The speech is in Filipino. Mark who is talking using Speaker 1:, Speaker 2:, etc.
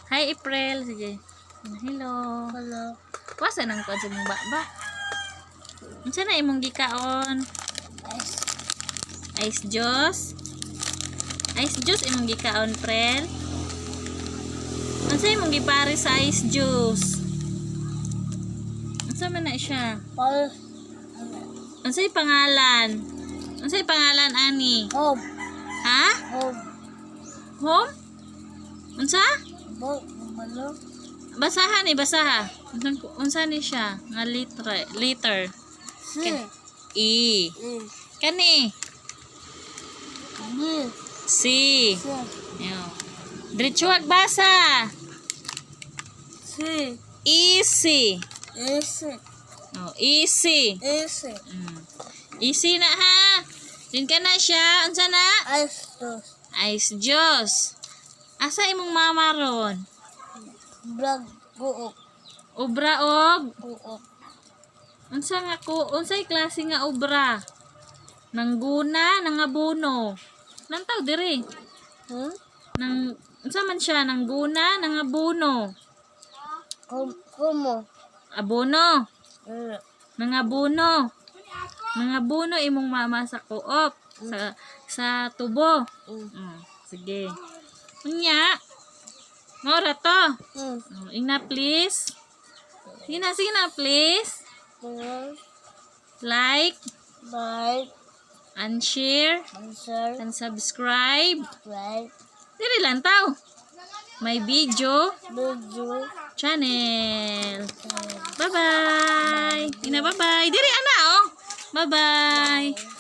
Speaker 1: Hi, April. Sige. Hello.
Speaker 2: Hello.
Speaker 1: Wasa nang kuan sa mong baba. Unsa na imong gikaon? Ice juice. Ice juice imong gikaon, Prel. Unsa imong gipare sa ice juice? Unsa man na siya?
Speaker 2: Paul.
Speaker 1: Unsay pangalan? Unsay pangalan ani?
Speaker 2: Home.
Speaker 1: Ha?
Speaker 2: Home.
Speaker 1: Home? Unsa?
Speaker 2: Malo.
Speaker 1: Basahan ni basaha. Unsa ni siya? Nga liter.
Speaker 2: Si.
Speaker 1: E. Kani.
Speaker 2: B.
Speaker 1: C.
Speaker 2: Si.
Speaker 1: Yo. Diretso basa.
Speaker 2: Si.
Speaker 1: Easy.
Speaker 2: Easy.
Speaker 1: Oh, easy.
Speaker 2: Easy.
Speaker 1: Easy na ha. Din ka na siya. Unsa na?
Speaker 2: Ice juice.
Speaker 1: Ice juice. Asa imong mama ron?
Speaker 2: Brag. Guok.
Speaker 1: Obra og
Speaker 2: Guok.
Speaker 1: unsa nga ko? Unsay klase nga obra? Nangguna, nangabuno. Lantaw diri. Nang unsa man siya? Nangguna, nangabuno.
Speaker 2: Kumo.
Speaker 1: Abono. Nangabuno. Nangabuno imong mama sa co-op. Sa tubo. Sige. Unya. Mora to. Ina please. Sige na please. Like
Speaker 2: Bye.
Speaker 1: and share
Speaker 2: Answer.
Speaker 1: and subscribe.
Speaker 2: Right.
Speaker 1: Dili lang taw. My video
Speaker 2: Video.
Speaker 1: channel. Bye-bye. Ina bye-bye. Diri ana oh. Bye-bye.